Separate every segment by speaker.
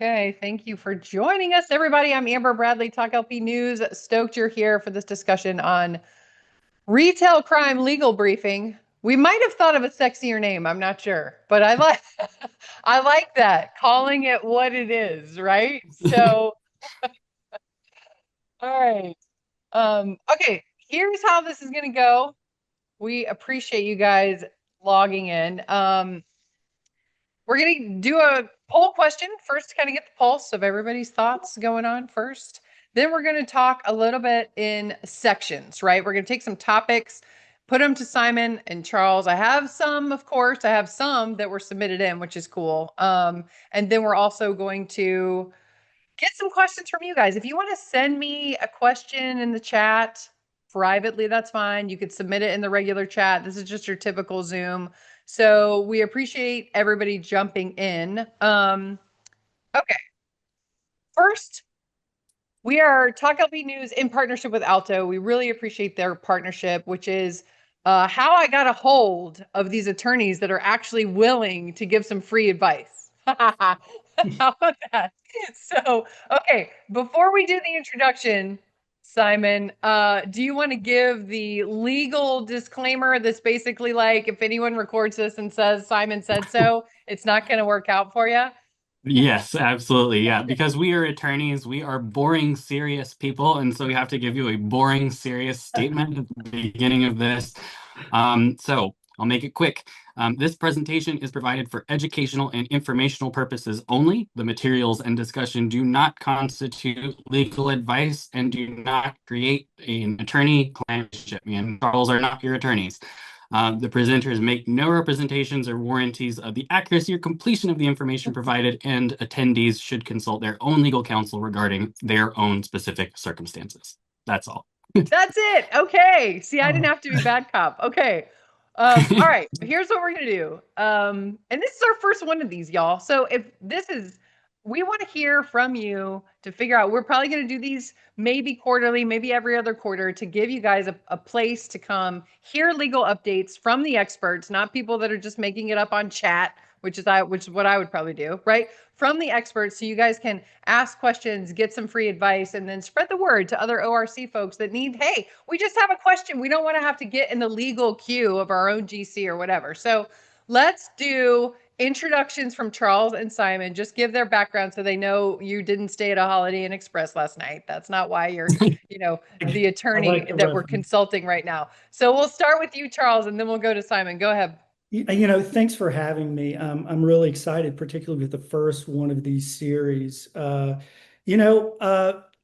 Speaker 1: Okay, thank you for joining us, everybody. I'm Amber Bradley, Talk LP News. Stoked you're here for this discussion on retail crime legal briefing. We might have thought of a sexier name, I'm not sure, but I like I like that, calling it what it is, right? So, all right. Okay, here's how this is gonna go. We appreciate you guys logging in. We're going to do a poll question first to kind of get the pulse of everybody's thoughts going on first. Then we're going to talk a little bit in sections, right? We're going to take some topics, put them to Simon and Charles. I have some, of course, I have some that were submitted in, which is cool. And then we're also going to get some questions from you guys. If you want to send me a question in the chat privately, that's fine. You could submit it in the regular chat. This is just your typical Zoom. So we appreciate everybody jumping in. Okay. First, we are Talk LP News in partnership with ALTO. We really appreciate their partnership, which is how I got a hold of these attorneys that are actually willing to give some free advice. How about that? So, okay, before we do the introduction, Simon, do you want to give the legal disclaimer that's basically like if anyone records this and says Simon said so, it's not going to work out for you?
Speaker 2: Yes, absolutely. Yeah, because we are attorneys, we are boring, serious people, and so we have to give you a boring, serious statement at the beginning of this. So I'll make it quick. This presentation is provided for educational and informational purposes only. The materials and discussion do not constitute legal advice and do not create an attorney-client relationship. Me and Charles are not your attorneys. The presenters make no representations or warranties of the accuracy or completion of the information provided, and attendees should consult their own legal counsel regarding their own specific circumstances. That's all.
Speaker 1: That's it. Okay. See, I didn't have to be bad cop. Okay. All right. Here's what we're gonna do. And this is our first one of these, y'all. So if this is, we want to hear from you to figure out. We're probably gonna do these maybe quarterly, maybe every other quarter to give you guys a place to come hear legal updates from the experts, not people that are just making it up on chat, which is what I would probably do, right? From the experts, so you guys can ask questions, get some free advice, and then spread the word to other ORC folks that need, hey, we just have a question. We don't want to have to get in the legal queue of our own GC or whatever. So let's do introductions from Charles and Simon. Just give their background so they know you didn't stay at a Holiday Inn Express last night. That's not why you're, the
Speaker 3: I
Speaker 1: attorney
Speaker 3: like the
Speaker 1: that we're
Speaker 3: reference.
Speaker 1: consulting right now. So we'll start with you, Charles, and then we'll go to Simon. Go ahead.
Speaker 3: Thanks for having me. I'm really excited, particularly with the first one of these series.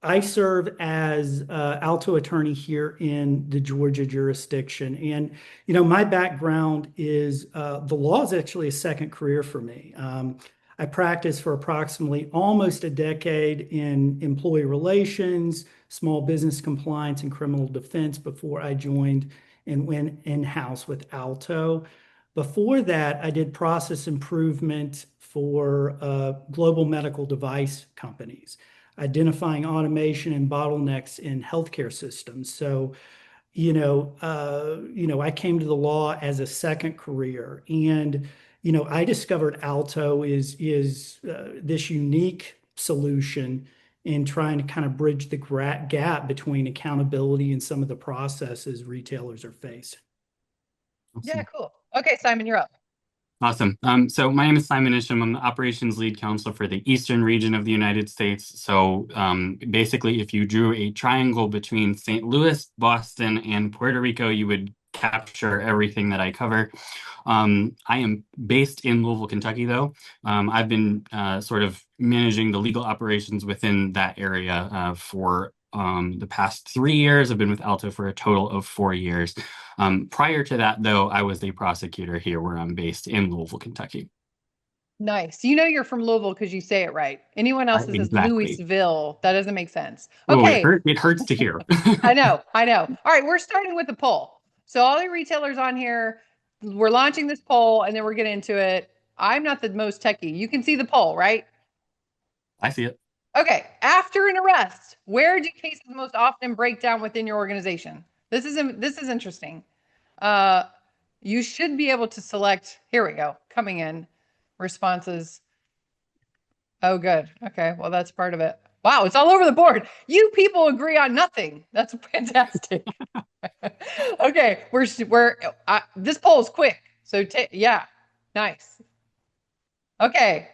Speaker 3: I serve as ALTO attorney here in the Georgia jurisdiction. And, my background is the law is actually a second career for me. I practiced for approximately almost a decade in employee relations, small business compliance, and criminal defense before I joined and went in-house with ALTO. Before that, I did process improvement for global medical device companies, identifying automation and bottlenecks in healthcare systems. So, I came to the law as a second career, and I discovered Alto is this unique solution in trying to kind of bridge the gap between accountability and some of the processes retailers are facing.
Speaker 1: Yeah,
Speaker 2: Awesome.
Speaker 1: cool. Okay, Simon, you're up.
Speaker 2: Awesome. So my name is Simon Isham. I'm the operations lead counsel for the eastern region of the United States. So basically, if you drew a triangle between St. Louis, Boston, and Puerto Rico, you would capture everything that I cover. I am based in Louisville, Kentucky, though. I've been sort of managing the legal operations within that area for the past 3 years. I've been with Alto for a total of 4 years. Prior to that, though, I was a prosecutor here where I'm based in Louisville, Kentucky.
Speaker 1: Nice. You know you're from Louisville because you say it right. Anyone else that says
Speaker 2: Exactly.
Speaker 1: Louisville, that doesn't make sense.
Speaker 2: Oh,
Speaker 1: Okay,
Speaker 2: it hurts to hear.
Speaker 1: I know, I know. All right, we're starting with the poll. So all the retailers on here, we're launching this poll and then we're getting into it. I'm not the most techie. You can see the poll, right?
Speaker 2: I see it.
Speaker 1: Okay. After an arrest, where do cases most often break down within your organization? This is interesting. Uh, you should be able to select. Here we go. Coming in responses. Oh, good. Okay, well, that's part of it. Wow, it's all over the board. You people agree on nothing. That's fantastic. Okay, this poll is quick. So yeah, nice. Okay,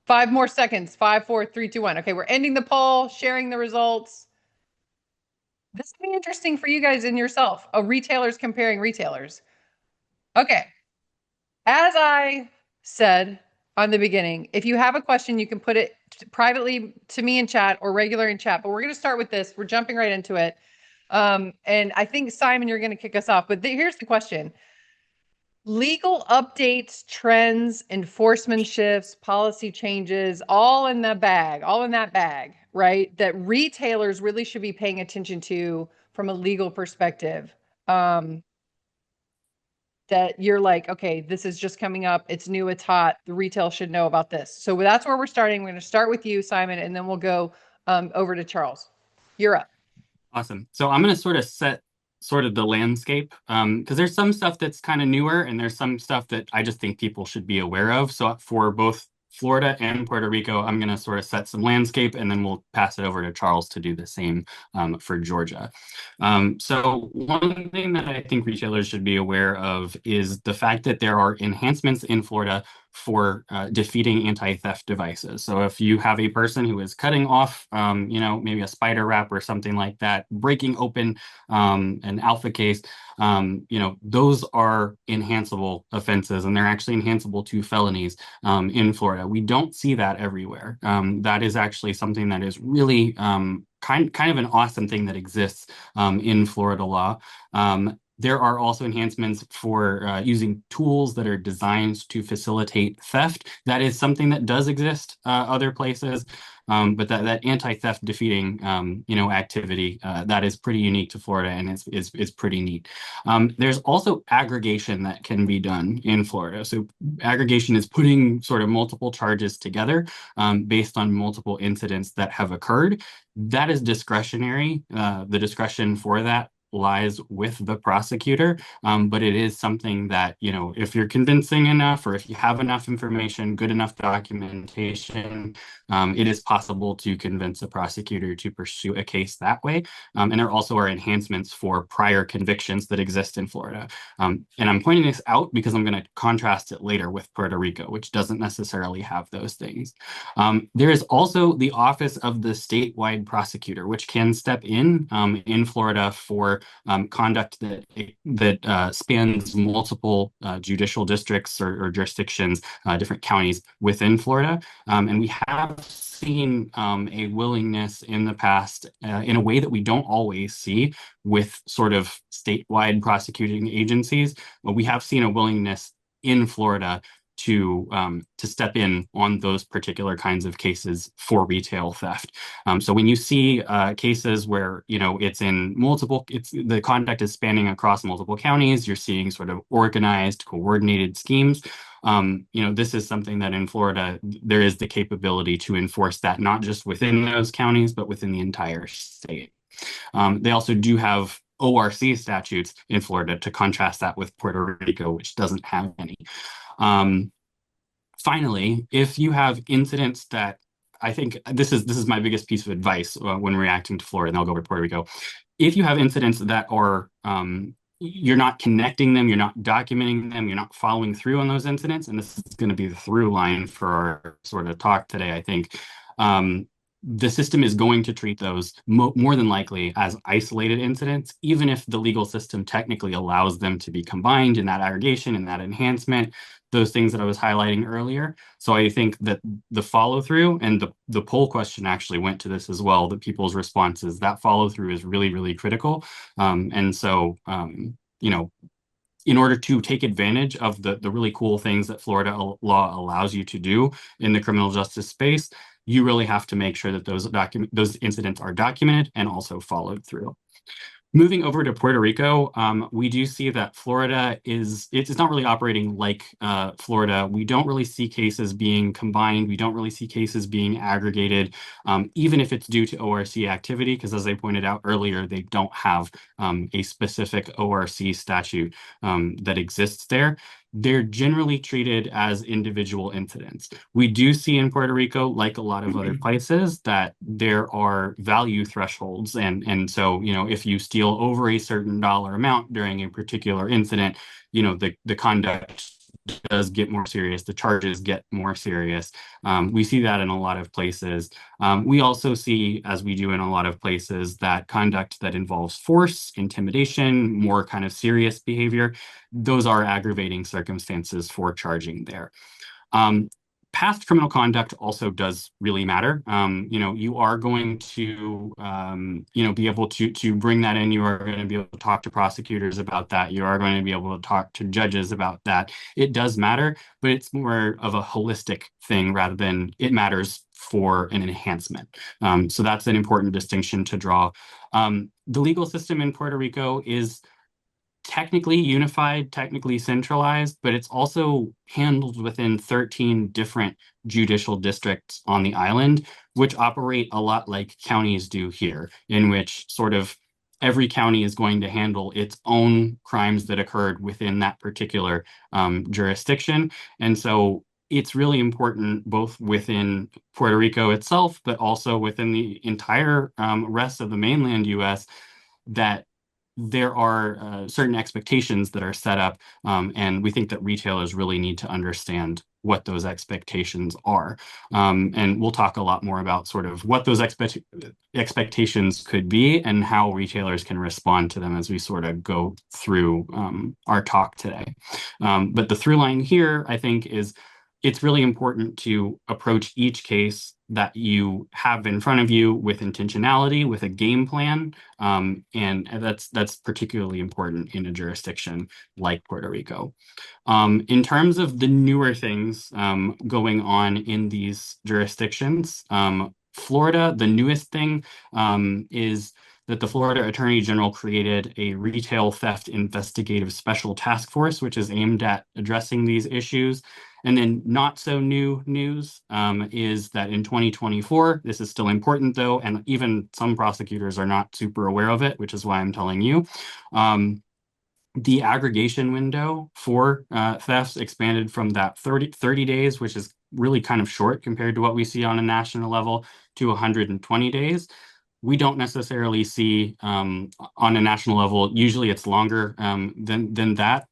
Speaker 1: 5 more seconds. 5, 4, 3, 2, 1. Okay, we're ending the poll, sharing the results. This will be interesting for you guys and yourself. Oh, retailers comparing retailers. Okay, as I said on the beginning, if you have a question, you can put it privately to me in chat or regular in chat. But we're going to start with this. We're jumping right into it. And I think, Simon, you're going to kick us off. But here's the question. Legal updates, trends, enforcement shifts, policy changes, all in that bag, right? That retailers really should be paying attention to from a legal perspective. That you're like, okay, this is just coming up. It's new, it's hot. The retail should know about this. So that's where we're starting. We're going to start with you, Simon, and then we'll go over to Charles. You're up.
Speaker 2: Awesome. So I'm going to sort of set sort of the landscape because there's some stuff that's kind of newer and there's some stuff that I just think people should be aware of. So for both Florida and Puerto Rico, I'm going to sort of set some landscape and then we'll pass it over to Charles to do the same for Georgia. So one thing that I think retailers should be aware of is the fact that there are enhancements in Florida for defeating anti-theft devices. So if you have a person who is cutting off, maybe a spider wrap or something like that, breaking open an alpha case, those are enhanceable offenses, and they're actually enhanceable to felonies in Florida. We don't see that everywhere. That is actually something that is really kind of an awesome thing that exists in Florida law. There are also enhancements for using tools that are designed to facilitate theft. That is something that does exist other places, but that anti-theft defeating activity that is pretty unique to Florida and is pretty neat. There's also aggregation that can be done in Florida. So aggregation is putting sort of multiple charges together based on multiple incidents that have occurred. That is discretionary. The discretion for that lies with the prosecutor, but it is something that, if you're convincing enough or if you have enough information, good enough documentation, it is possible to convince a prosecutor to pursue a case that way. And there also are enhancements for prior convictions that exist in Florida. And I'm pointing this out because I'm going to contrast it later with Puerto Rico, which doesn't necessarily have those things. There is also the Office of the Statewide Prosecutor, which can step in Florida for conduct that spans multiple judicial districts or jurisdictions, different counties within Florida. And we have seen a willingness in the past in a way that we don't always see with sort of statewide prosecuting agencies. But we have seen a willingness in Florida to step in on those particular kinds of cases for retail theft. So when you see cases where the conduct is spanning across multiple counties, you're seeing sort of organized, coordinated schemes. This is something that in Florida there is the capability to enforce that not just within those counties but within the entire state. They also do have ORC statutes in Florida to contrast that with Puerto Rico, which doesn't have any. Finally, if you have incidents that I think this is my biggest piece of advice when reacting to Florida, and I'll go over to Puerto Rico. If you have incidents that are you're not connecting them, you're not documenting them, you're not following through on those incidents, and this is going to be the through line for our sort of talk today, I think. The system is going to treat those more than likely as isolated incidents, even if the legal system technically allows them to be combined in that aggregation and that enhancement, those things that I was highlighting earlier. So I think that the follow through, and the poll question actually went to this as well, that people's responses, that follow through is really, really critical. And so, in order to take advantage of the really cool things that Florida law allows you to do in the criminal justice space, you really have to make sure that those incidents are documented and also followed through. Moving over to Puerto Rico, we do see that Florida it's not really operating like Florida. We don't really see cases being combined. We don't really see cases being aggregated, even if it's due to ORC activity, because as I pointed out earlier, they don't have a specific ORC statute that exists there. they're generally treated as individual incidents. We do see in Puerto Rico, like a lot of other places, that there are value thresholds. And so, if you steal over a certain dollar amount during a particular incident, the conduct does get more serious, the charges get more serious. We see that in a lot of places. We also see, as we do in a lot of places, that conduct that involves force, intimidation, more kind of serious behavior, those are aggravating circumstances for charging there. Um, Past criminal conduct also does really matter. You are going to, be able to bring that in. You are going to be able to talk to prosecutors about that. You are going to be able to talk to judges about that. It does matter, but it's more of a holistic thing rather than it matters for an enhancement. So that's an important distinction to draw. The legal system in Puerto Rico is technically unified, technically centralized, but it's also handled within 13 different judicial districts on the island, which operate a lot like counties do here, in which sort of every county is going to handle its own crimes that occurred within that particular jurisdiction. And so it's really important both within Puerto Rico itself, but also within the entire rest of the mainland US, that there are certain expectations that are set up, and we think that retailers really need to understand what those expectations are. And we'll talk a lot more about sort of what those expectations could be and how retailers can respond to them as we sort of go through our talk today. But the through line here, I think, is it's really important to approach each case that you have in front of you with intentionality, with a game plan, and that's particularly important in a jurisdiction like Puerto Rico. In terms of the newer things going on in these jurisdictions, Florida, the newest thing is that the Florida Attorney General created a retail theft investigative special task force, which is aimed at addressing these issues. And then not so new news is that in 2024, this is still important though, and even some prosecutors are not super aware of it, which is why I'm telling you. The aggregation window for thefts expanded from that 30 days, which is really kind of short compared to what we see on a national level, to 120 days. We don't necessarily see on a national level. Usually it's longer than that.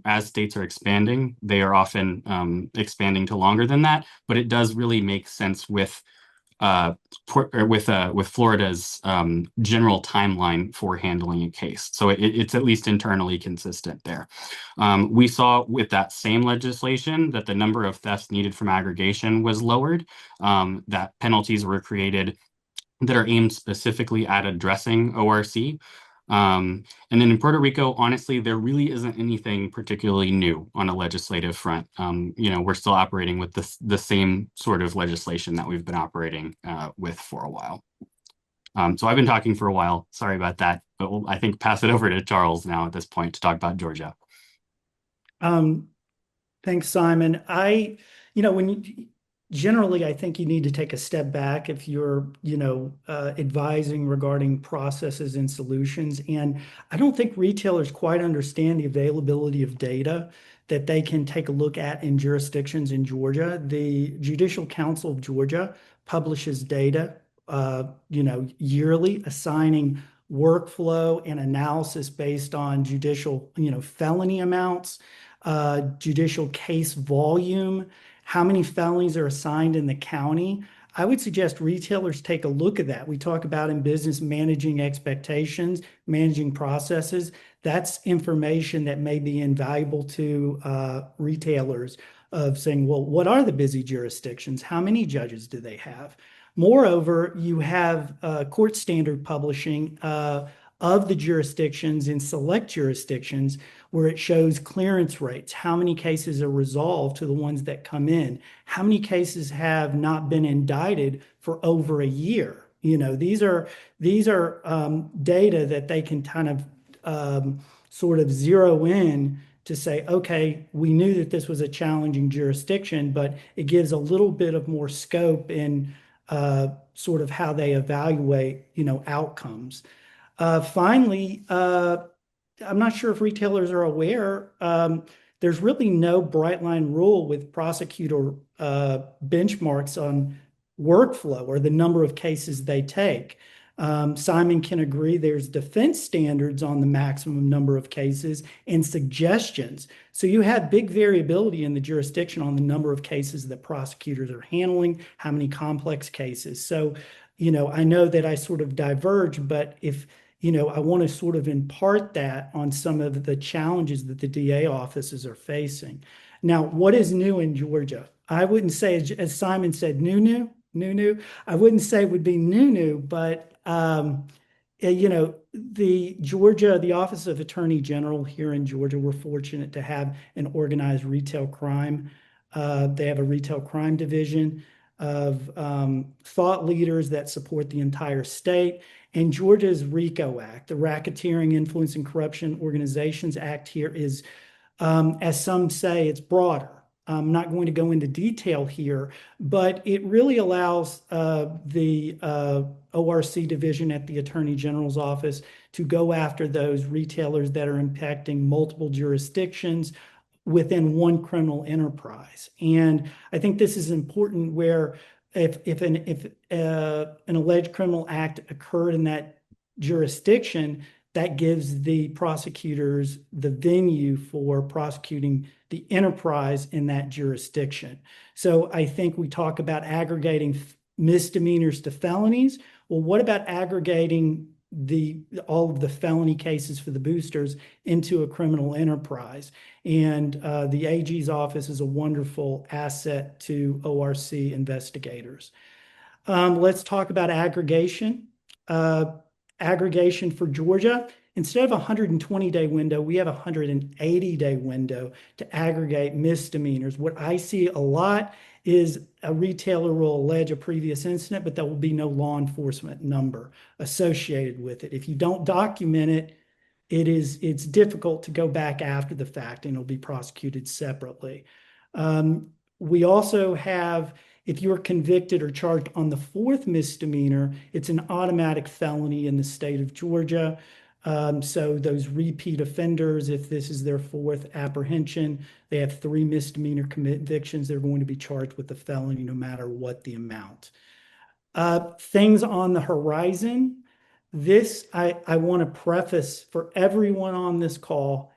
Speaker 2: As states are expanding, they are often expanding to longer than that, but it does really make sense with Florida's general timeline for handling a case. So it's at least internally consistent there. We saw with that same legislation that the number of thefts needed from aggregation was lowered, that penalties were created that are aimed specifically at addressing ORC. And then in Puerto Rico, honestly, there really isn't anything particularly new on a legislative front. We're still operating with the same sort of legislation that we've been operating with for a while. So I've been talking for a while. Sorry about that, but we'll, I think, pass it over to Charles now at this point to talk about Georgia.
Speaker 3: Thanks, Simon. Generally, I think you need to take a step back if you're, advising regarding processes and solutions. And I don't think retailers quite understand the availability of data that they can take a look at in jurisdictions in Georgia. The Judicial Council of Georgia publishes data, yearly, assigning workflow and analysis based on judicial, felony amounts, judicial case volume, how many felonies are assigned in the county. I would suggest retailers take a look at that. We talk about in business managing expectations, managing processes. That's information that may be invaluable to retailers of saying, well, what are the busy jurisdictions? How many judges do they have? Moreover, you have court standard publishing of the jurisdictions in select jurisdictions where it shows clearance rates, how many cases are resolved to the ones that come in, how many cases have not been indicted for over a year. These are data that they can kind of sort of zero in to say, okay, we knew that this was a challenging jurisdiction, but it gives a little bit of more scope in sort of how they evaluate, outcomes. Finally, I'm not sure if retailers are aware, there's really no bright line rule with prosecutor benchmarks on workflow or the number of cases they take. Simon can agree there's defense standards on the maximum number of cases and suggestions. So you have big variability in the jurisdiction on the number of cases that prosecutors are handling, how many complex cases. So, I know that I sort of diverge, but if I want to sort of impart that on some of the challenges that the DA offices are facing. Now, what is new in Georgia? I wouldn't say, as Simon said, new. I wouldn't say it would be new, but the Office of Attorney General here in Georgia, we're fortunate to have an organized retail crime. They have a retail crime division of thought leaders that support the entire state. And Georgia's RICO Act, the Racketeering, Influence, and Corruption Organizations Act here is, as some say, it's broader. I'm not going to go into detail here, but it really allows the ORC division at the Attorney General's office to go after those retailers that are impacting multiple jurisdictions within one criminal enterprise. And I think this is important where if an alleged criminal act occurred in that jurisdiction, that gives the prosecutors the venue for prosecuting the enterprise in that jurisdiction. So I think we talk about aggregating misdemeanors to felonies. Well, what about aggregating all of the felony cases for the boosters into a criminal enterprise? And the AG's office is a wonderful asset to ORC investigators. Let's talk about aggregation. Aggregation for Georgia, instead of a 120-day window, we have a 180-day window to aggregate misdemeanors. What I see a lot is a retailer will allege a previous incident, but there will be no law enforcement number associated with it. If you don't document it, it's difficult to go back after the fact and it'll be prosecuted separately. We also have, if you're convicted or charged on the fourth misdemeanor, it's an automatic felony in the state of Georgia. So those repeat offenders, if this is their fourth apprehension, they have 3 misdemeanor convictions, they're going to be charged with a felony no matter what the amount. Things on the horizon. This, I want to preface for everyone on this call,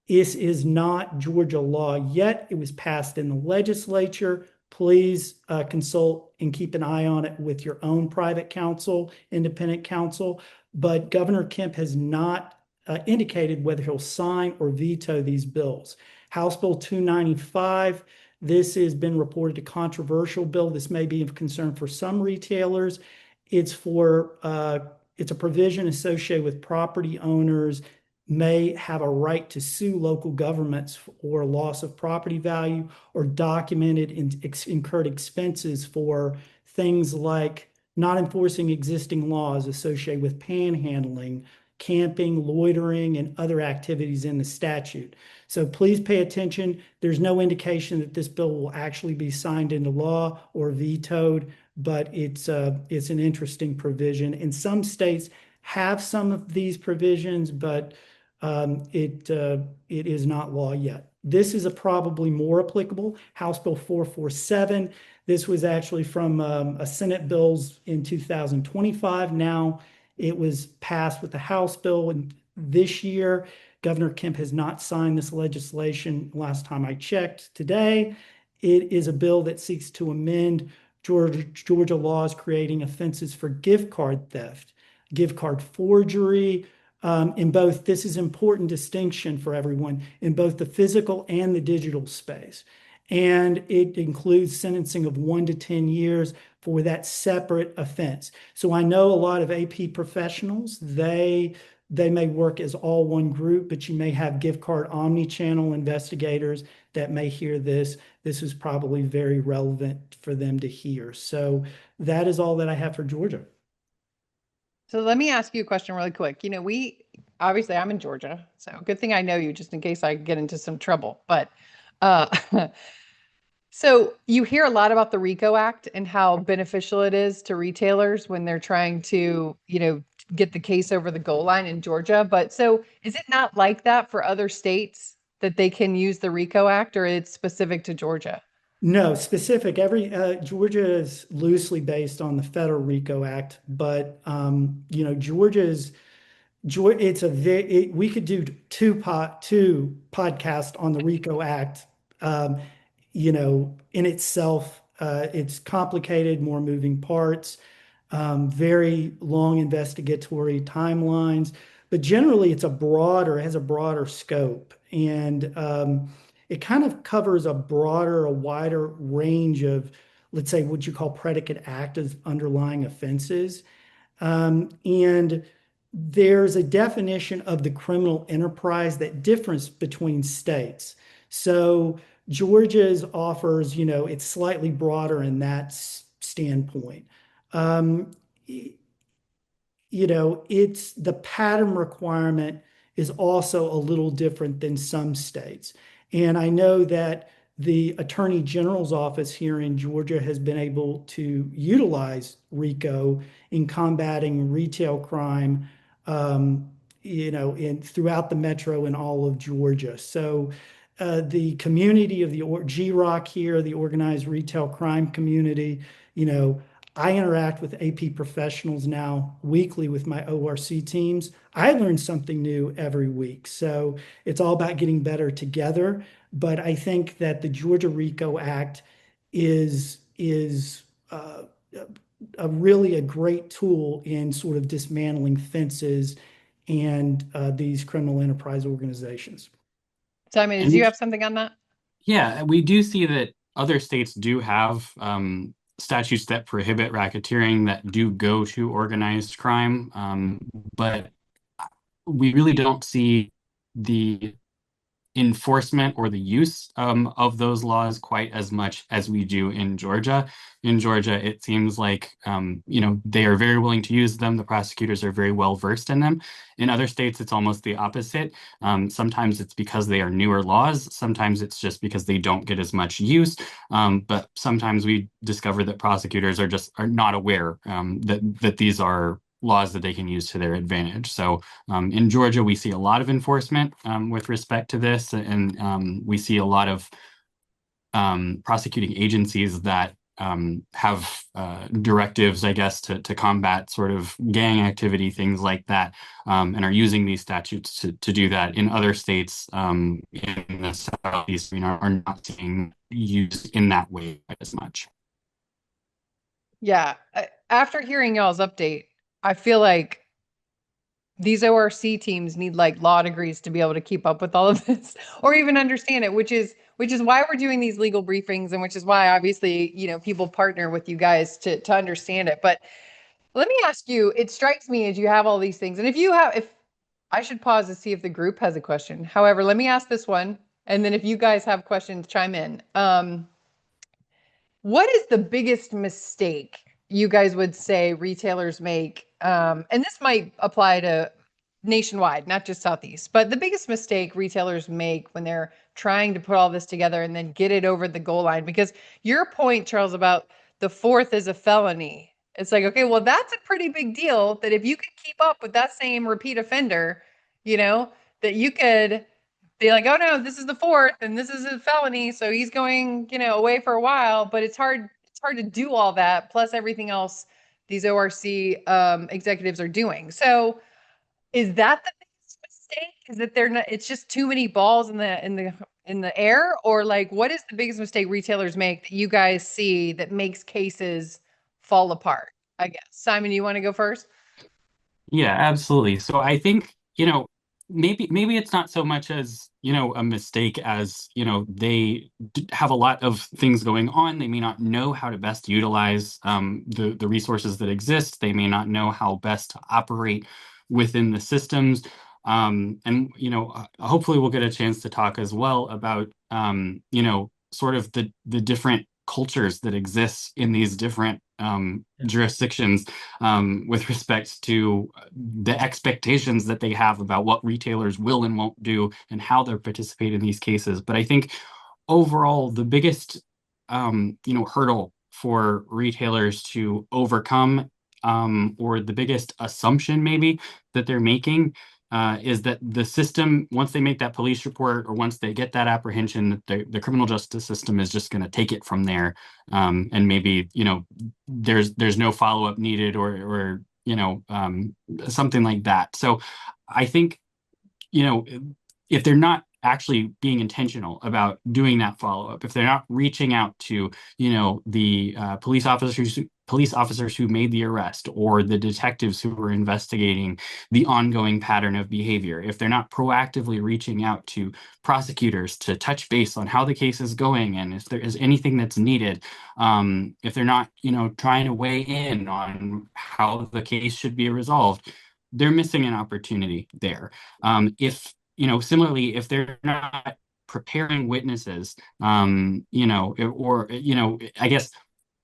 Speaker 3: this is not Georgia law yet. It was passed in the legislature. Please consult and keep an eye on it with your own private counsel, independent counsel. But Governor Kemp has not indicated whether he'll sign or veto these bills. House Bill 295, this has been reported a controversial bill. This may be of concern for some retailers. It's a provision associated with property owners may have a right to sue local governments for loss of property value or documented incurred expenses for things like not enforcing existing laws associated with panhandling, camping, loitering, and other activities in the statute. So please pay attention. There's no indication that this bill will actually be signed into law or vetoed, but it's an interesting provision. And some states have some of these provisions, but it is not law yet. This is probably more applicable. House Bill 447. This was actually from a Senate bills in 2025. Now it was passed with the House bill, and this year Governor Kemp has not signed this legislation. Last time I checked today, it is a bill that seeks to amend Georgia laws creating offenses for gift card theft, gift card forgery. In both, this is important distinction for everyone, in both the physical and the digital space. And it includes sentencing of 1 to 10 years for that separate offense. So I know a lot of AP professionals, they may work as all one group, but you may have gift card omni-channel investigators that may hear this. This is probably very relevant for them to hear. So that is all that I have for Georgia.
Speaker 1: So let me ask you a question really quick. Obviously I'm in Georgia, so good thing I know you just in case I get into some trouble. But so you hear a lot about the RICO Act and how beneficial it is to retailers when they're trying to, get the case over the goal line in Georgia. But so is it not like that for other states that they can use the RICO Act, or it's specific to Georgia?
Speaker 3: No, specific. Every Georgia is loosely based on the Federal RICO Act, but Georgia's it's we could do two podcasts on the RICO Act. Um, in itself, it's complicated, more moving parts, very long investigatory timelines, but generally it has a broader scope, and it kind of covers a wider range of, let's say, what you call predicate act as underlying offenses. And there's a definition of the criminal enterprise that differs between states. So Georgia's offers, it's slightly broader in that standpoint. Um, it's the pattern requirement is also a little different than some states. And I know that the Attorney General's office here in Georgia has been able to utilize RICO in combating retail crime, throughout the metro and all of Georgia. So the community of the GROC here, the organized retail crime community, you know, I interact with AP professionals now weekly with my ORC teams. I learn something new every week. So it's all about getting better together. But I think that the Georgia RICO Act is really a great tool in sort of dismantling fences and these criminal enterprise organizations.
Speaker 1: Simon, did you
Speaker 2: And
Speaker 1: have something on that?
Speaker 2: yeah, we do see that other states do have statutes that prohibit racketeering that do go to organized crime, but we really don't see the enforcement or the use of those laws quite as much as we do in Georgia. In Georgia, it seems like they are very willing to use them. The prosecutors are very well versed in them. In other states, it's almost the opposite. Sometimes it's because they are newer laws. Sometimes it's just because they don't get as much use. But sometimes we discover that prosecutors are not aware that these are laws that they can use to their advantage. So in Georgia, we see a lot of enforcement with respect to this, and we see a lot of prosecuting agencies that have directives, I guess, to combat sort of gang activity, things like that, and are using these statutes to do that. In other states in the Southeast, are not seeing used in that way quite as much.
Speaker 1: Yeah. After hearing y'all's update, I feel like these ORC teams need like law degrees to be able to keep up with all of this or even understand it, which is why we're doing these legal briefings, and which is why obviously, people partner with you guys to understand it. But let me ask you, it strikes me as you have all these things. And if I should pause to see if the group has a question. However, let me ask this one. And then if you guys have questions, chime in. What is the biggest mistake you guys would say retailers make? And this might apply to nationwide, not just Southeast, but the biggest mistake retailers make when they're trying to put all this together and then get it over the goal line. Because your point, Charles, about the fourth is a felony. It's like, okay, well, that's a pretty big deal that if you could keep up with that same repeat offender, that you could be like, oh no, this is the fourth and this is a felony. So he's going, away for a while, but it's hard to do all that. Plus everything else these ORC executives are doing. So is that the biggest mistake? Is that they're not, it's just too many balls in the air? Or like, what is the biggest mistake retailers make that you guys see that makes cases fall apart? I guess. Simon, you want to go first?
Speaker 2: Yeah, absolutely. So I think, maybe it's not so much as, a mistake as, they have a lot of things going on. They may not know how to best utilize the resources that exist. They may not know how best to operate within the systems. And, hopefully we'll get a chance to talk as well about, sort of the different cultures that exist in these different jurisdictions with respect to the expectations that they have about what retailers will and won't do and how they'll participate in these cases. But I think overall, the biggest hurdle for retailers to overcome, or the biggest assumption maybe that they're making, is that the system, once they make that police report or once they get that apprehension, the criminal justice system is just going to take it from there. And maybe, there's no follow-up needed or something like that. So I think, you know, if they're not actually being intentional about doing that follow-up, if they're not reaching out to, the police officers who made the arrest or the detectives who were investigating the ongoing pattern of behavior, if they're not proactively reaching out to prosecutors to touch base on how the case is going and if there is anything that's needed, if they're not, trying to weigh in on how the case should be resolved, they're missing an opportunity there. If, similarly, if they're not preparing witnesses, I guess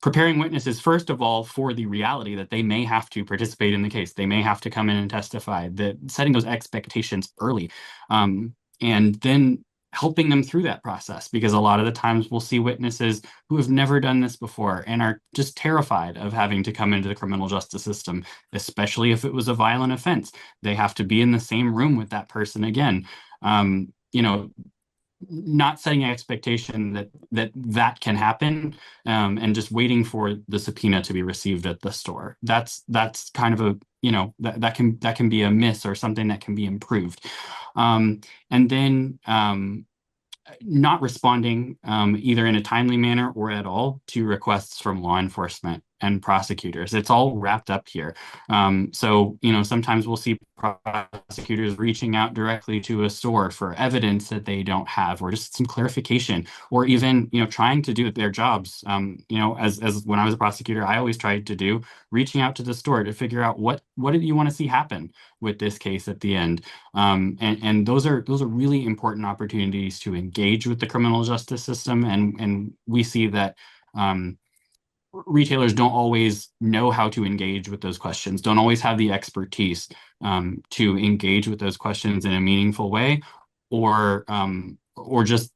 Speaker 2: preparing witnesses, first of all, for the reality that they may have to participate in the case, they may have to come in and testify, that setting those expectations early, and then helping them through that process, because a lot of the times we'll see witnesses who have never done this before and are just terrified of having to come into the criminal justice system, especially if it was a violent offense. They have to be in the same room with that person again. Not setting an expectation that can happen, and just waiting for the subpoena to be received at the store. That's kind of a, that can be a miss or something that can be improved. And then not responding, either in a timely manner or at all, to requests from law enforcement and prosecutors. It's all wrapped up here. So, sometimes we'll see prosecutors reaching out directly to a store for evidence that they don't have, or just some clarification, or even, trying to do their jobs. As when I was a prosecutor, I always tried to do, reaching out to the store to figure out what did you want to see happen with this case at the end. And those are really important opportunities to engage with the criminal justice system. And we see that retailers don't always know how to engage with those questions, don't always have the expertise to engage with those questions in a meaningful way, or just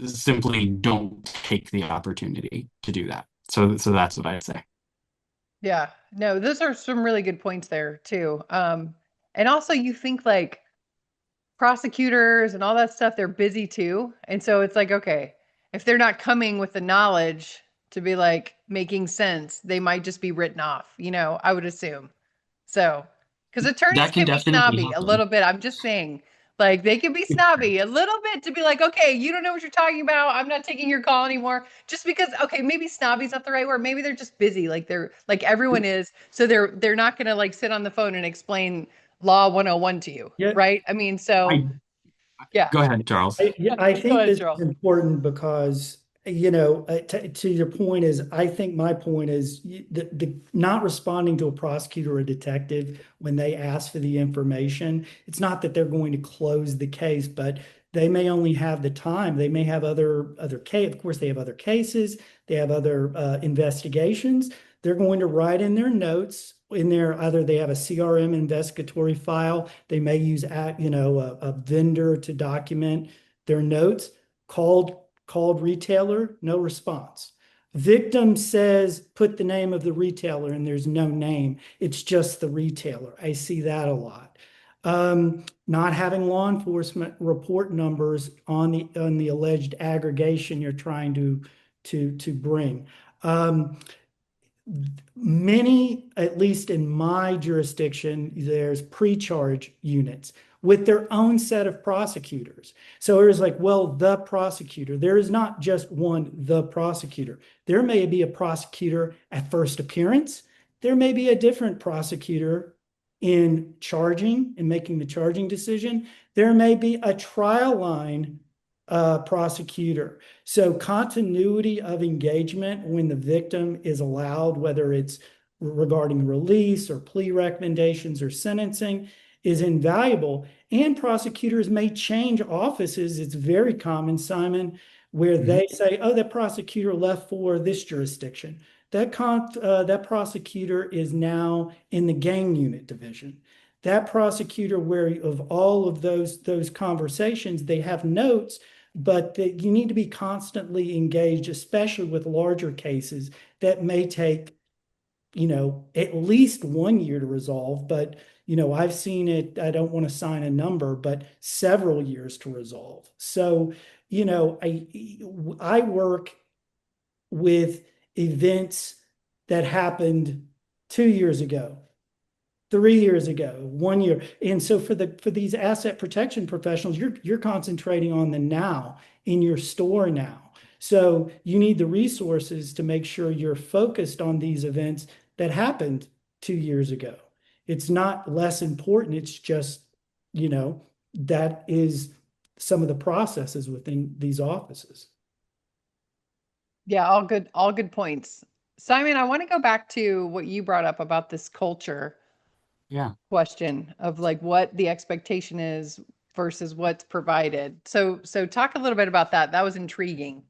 Speaker 2: simply don't take the opportunity to do that. So that's what I'd say.
Speaker 1: Yeah, no, those are some really good points there too. And also you think like prosecutors and all that stuff, they're busy too. And so it's like, okay, if they're not coming with the knowledge to be like making sense, they might just be written off, I would assume. So, because attorneys
Speaker 2: That can
Speaker 1: can be
Speaker 2: definitely
Speaker 1: snobby a
Speaker 2: happen.
Speaker 1: little bit. I'm just saying, like, they can be snobby a little bit to be like, okay, you don't know what you're talking about. I'm not taking your call anymore. Just because, okay, maybe snobby's not the right word. Maybe they're just busy, like they're like everyone is. So they're not gonna like sit on the phone and explain law 101 to you,
Speaker 3: Yeah,
Speaker 1: right? I mean, so
Speaker 2: I
Speaker 1: yeah.
Speaker 2: Go ahead, Charles.
Speaker 3: I
Speaker 1: Go
Speaker 3: think
Speaker 1: ahead,
Speaker 3: this
Speaker 1: Joel.
Speaker 3: is important because, to your point is, I think my point is the not responding to a prosecutor or a detective when they ask for the information. It's not that they're going to close the case, but they may only have the time. They may have other case. Of course, they have other cases. They have other investigations. They're going to write in their notes in there, either they have a CRM investigatory file, they may use a vendor to document their notes. Called retailer, no response. Victim says put the name of the retailer and there's no name, it's just the retailer. I see that a lot. Not having law enforcement report numbers on the alleged aggregation you're trying to bring. Many, at least in my jurisdiction, there's pre-charge units with their own set of prosecutors. So it was like, well, the prosecutor, there is not just one, the prosecutor. There may be a prosecutor at first appearance. There may be a different prosecutor in charging and making the charging decision. There may be a trial line prosecutor. So continuity of engagement when the victim is allowed, whether it's regarding release or plea recommendations or sentencing, is invaluable. And prosecutors may change offices. It's very common, Simon, where they say, oh, that prosecutor left for this jurisdiction. That prosecutor is now in the gang unit division. That prosecutor, where of all of those conversations, they have notes, but you need to be constantly engaged, especially with larger cases that may take at least 1 year to resolve, but I've seen it, I don't want to sign a number, but several years to resolve. So, I work with events that happened 2 years ago, 3 years ago, 1 year. And so for these asset protection professionals, you're concentrating on the now in your store now. So you need the resources to make sure you're focused on these events that happened 2 years ago. It's not less important. It's just, that is some of the processes within these offices.
Speaker 1: Yeah, all good points. Simon, I want to go back to what you brought up about this culture
Speaker 2: Yeah.
Speaker 1: question of like what the expectation is versus what's provided. So talk a little bit about that. That was intriguing.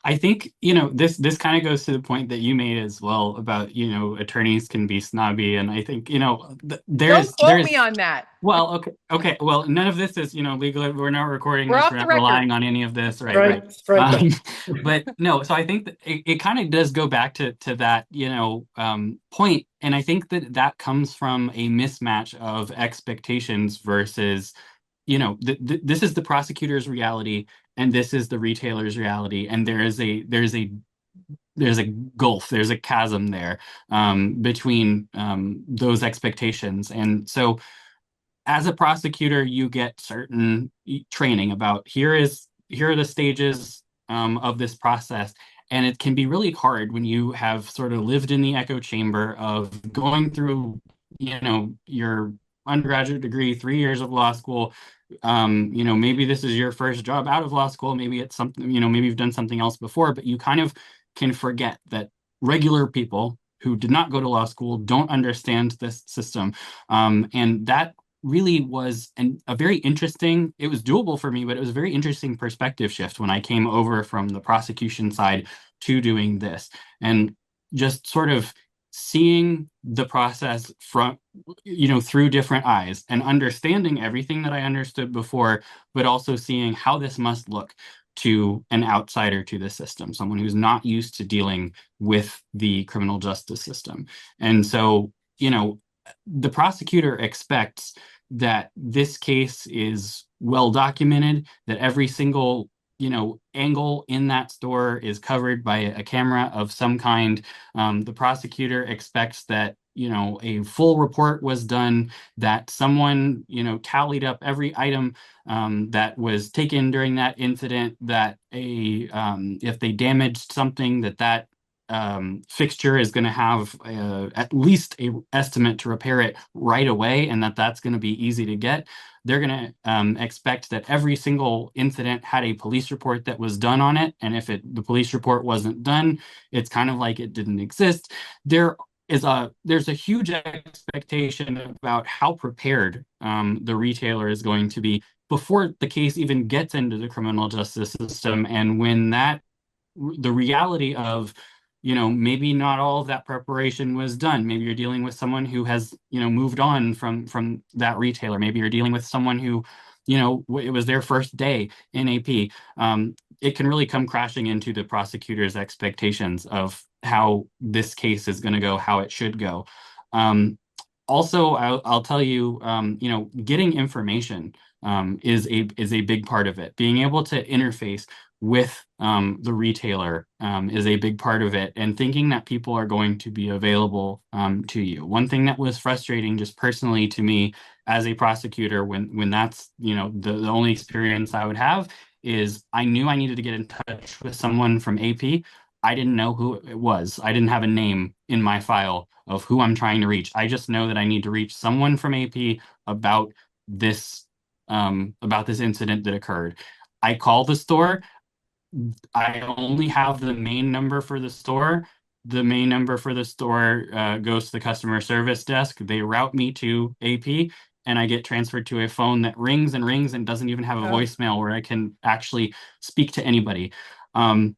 Speaker 2: I think, this kind of goes to the point that you made as well about, attorneys can be snobby. And I think,
Speaker 1: Don't quote me on that.
Speaker 2: well, okay, okay. Well, none of this is, legal. We're not recording
Speaker 1: We're
Speaker 2: this.
Speaker 1: off
Speaker 2: We're
Speaker 1: the
Speaker 2: not
Speaker 1: record.
Speaker 2: relying on any of this. Right, right.
Speaker 3: Right, strike that.
Speaker 2: Um, but no, so I think that it kind of does go back to that, point. And I think that that comes from a mismatch of expectations versus this is the prosecutor's reality and this is the retailer's reality, and there's a gulf, there's a chasm there, between those expectations. And so as a prosecutor, you get certain training about here are the stages of this process. And it can be really hard when you have sort of lived in the echo chamber of going through, your undergraduate degree, 3 years of law school. Maybe this is your first job out of law school. Maybe it's something, maybe you've done something else before, but you kind of can forget that regular people who did not go to law school don't understand this system. And that really was a very interesting, it was doable for me, but it was a very interesting perspective shift when I came over from the prosecution side to doing this. And just sort of seeing the process from, through different eyes and understanding everything that I understood before, but also seeing how this must look to an outsider to the system, someone who's not used to dealing with the criminal justice system. And so, the prosecutor expects that this case is well documented, that every single angle in that store is covered by a camera of some kind. The prosecutor expects that a full report was done, that someone tallied up every item that was taken during that incident, that if they damaged something, that fixture is going to have at least a estimate to repair it right away, and that's going to be easy to get. They're going to expect that every single incident had a police report that was done on it, and if the police report wasn't done, it's kind of like it didn't exist. There's a huge expectation about how prepared the retailer is going to be before the case even gets into the criminal justice system. And when the reality of maybe not all of that preparation was done. Maybe you're dealing with someone who has, moved on from that retailer. Maybe you're dealing with someone who, it was their first day in AP. It can really come crashing into the prosecutor's expectations of how this case is going to go, how it should go. Also, I'll tell you, getting information is a big part of it. Being able to interface with the retailer is a big part of it, and thinking that people are going to be available to you. One thing that was frustrating just personally to me as a prosecutor when that's the only experience I would have is I knew I needed to get in touch with someone from AP. I didn't know who it was. I didn't have a name in my file of who I'm trying to reach. I just know that I need to reach someone from AP about this incident that occurred. I call the store. I only have the main number for the store. The main number for the store goes to the customer service desk. They route me to AP, and I get transferred to a phone that rings and rings and doesn't even have a
Speaker 1: Oh.
Speaker 2: voicemail where I can actually speak to anybody. Um,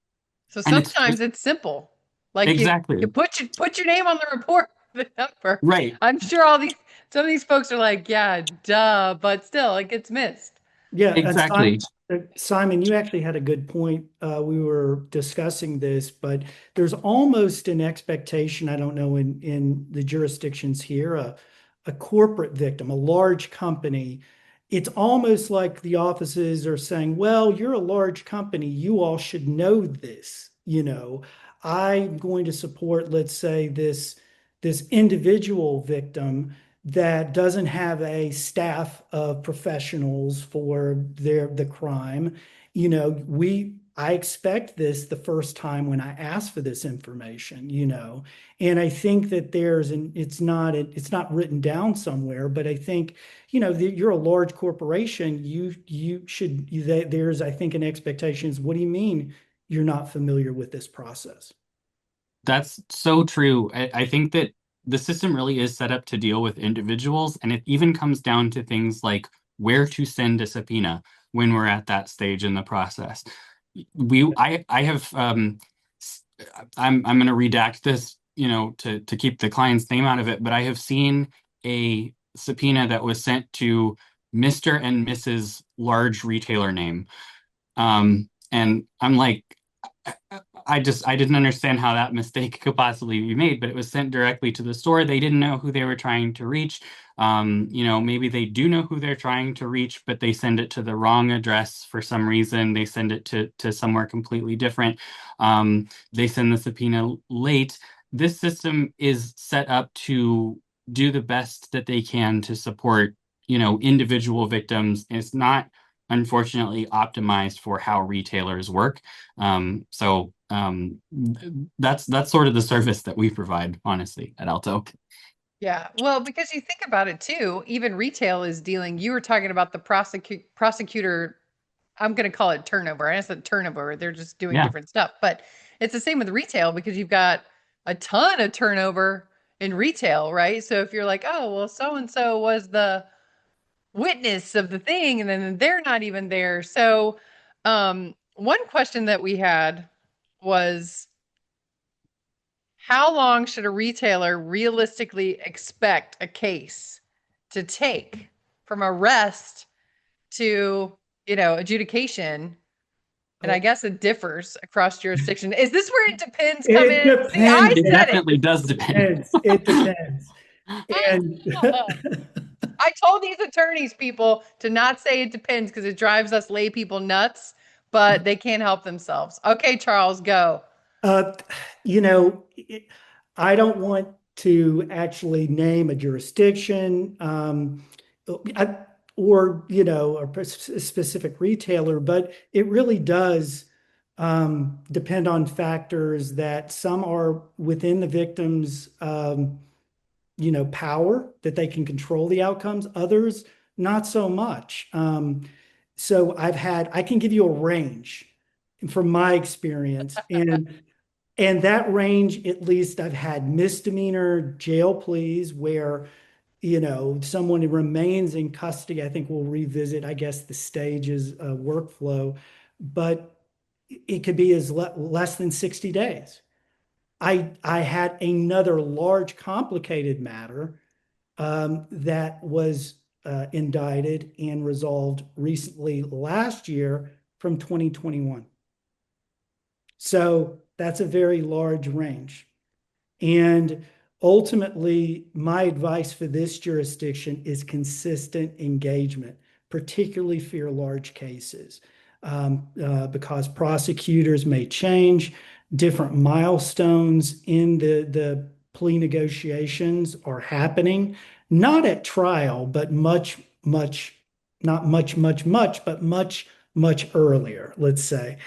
Speaker 1: So
Speaker 2: and it's
Speaker 1: sometimes it's simple. Like you
Speaker 2: exactly
Speaker 1: put your name on the report, the number.
Speaker 2: right.
Speaker 1: I'm sure some of these folks are like, yeah, duh, but still it gets missed.
Speaker 3: Yeah, and
Speaker 2: Exactly.
Speaker 3: Simon, you actually had a good point. We were discussing this, but there's almost an expectation, I don't know, in the jurisdictions here, a corporate victim, a large company. It's almost like the offices are saying, well, you're a large company. You all should know this. I'm going to support, let's say, this individual victim that doesn't have a staff of professionals for the crime. I expect this the first time when I ask for this information. And I think that it's not written down somewhere, but I think, you're a large corporation. There's, I think, an expectation is, what do you mean you're not familiar with this process?
Speaker 2: That's so true. I think that the system really is set up to deal with individuals, and it even comes down to things like where to send a subpoena when we're at that stage in the process. I have I'm going to redact this, to keep the client's name out of it, but I have seen a subpoena that was sent to Mr. and Mrs. large retailer name. And I'm like, I didn't understand how that mistake could possibly be made, but it was sent directly to the store. They didn't know who they were trying to reach. Maybe they do know who they're trying to reach, but they send it to the wrong address for some reason. They send it to somewhere completely different. They send the subpoena late. This system is set up to do the best that they can to support, individual victims. It's not, unfortunately, optimized for how retailers work. That's sort of the service that we provide, honestly, at ALTO.
Speaker 1: Yeah, well, because you think about it too, even retail is dealing. You were talking about the prosecutor. I'm going to call it turnover. I said turnover. They're just doing
Speaker 2: Yeah,
Speaker 1: different stuff, but it's the same with retail because you've got a ton of turnover in retail, right? So if you're like, oh, well, so and so was the witness of the thing, and then they're not even there. So, one question that we had was, how long should a retailer realistically expect a case to take from arrest to, adjudication? And I
Speaker 3: Oh,
Speaker 1: guess it differs across jurisdiction. Is this where it depends come
Speaker 3: it
Speaker 1: in? See, I
Speaker 3: depends.
Speaker 2: it
Speaker 1: said it.
Speaker 2: definitely does depend.
Speaker 3: It depends. And
Speaker 1: I told these attorneys people to not say it depends because it drives us lay people nuts, but they can't help themselves. Okay, Charles, go.
Speaker 3: Uh, you know, I don't want to actually name a jurisdiction, I- or a specific retailer, but it really does depend on factors that some are within the victim's power, that they can control the outcomes, others not so much. So I can give you a range from my experience, and that range, at least I've had misdemeanor jail pleas where, someone remains in custody. I think we'll revisit, I guess, the stages of workflow, but it could be as less than 60 days. I had another large complicated matter that was indicted and resolved recently last year from 2021. So that's a very large range. And ultimately, my advice for this jurisdiction is consistent engagement, particularly for large cases, because prosecutors may change, different milestones in the plea negotiations are happening, not at trial, but not much, but much earlier, let's say.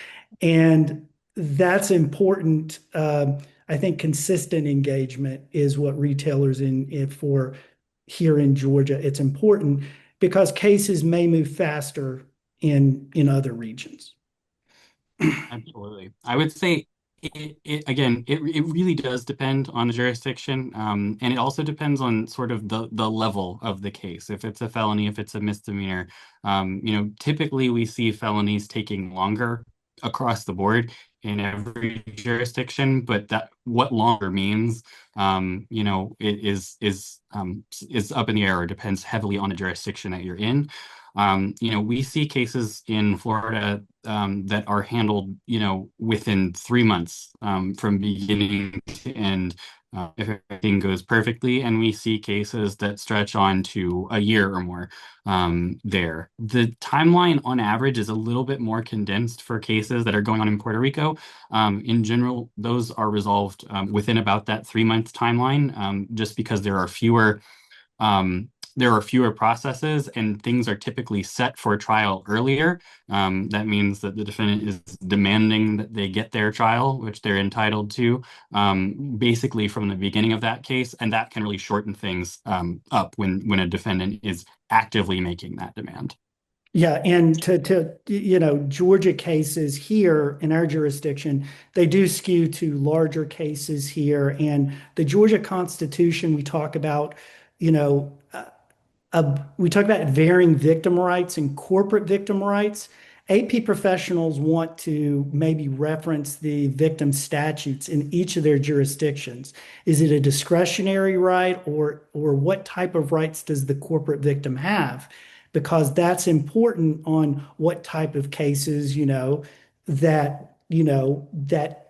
Speaker 3: And that's important. I think consistent engagement is what retailers for here in Georgia. It's important because cases may move faster in other regions.
Speaker 2: Absolutely. I would say it really does depend on the jurisdiction. And it also depends on sort of the level of the case. If it's a felony, if it's a misdemeanor, typically we see felonies taking longer across the board in every jurisdiction, but that what longer means, it is up in the air or depends heavily on the jurisdiction that you're in. We see cases in Florida that are handled, within 3 months from beginning to end. If everything goes perfectly, and we see cases that stretch on to a year or more there. The timeline on average is a little bit more condensed for cases that are going on in Puerto Rico. In general, those are resolved within about that 3 month timeline, just because um, there are fewer processes and things are typically set for trial earlier. That means that the defendant is demanding that they get their trial, which they're entitled to, basically from the beginning of that case, and that can really shorten things up when a defendant is actively making that demand.
Speaker 3: Yeah, and Georgia cases here in our jurisdiction, they do skew to larger cases here. And the Georgia Constitution, you know, we talk about varying victim rights and corporate victim rights. AP professionals want to maybe reference the victim statutes in each of their jurisdictions. Is it a discretionary right, or what type of rights does the corporate victim have? Because that's important on what type of cases, that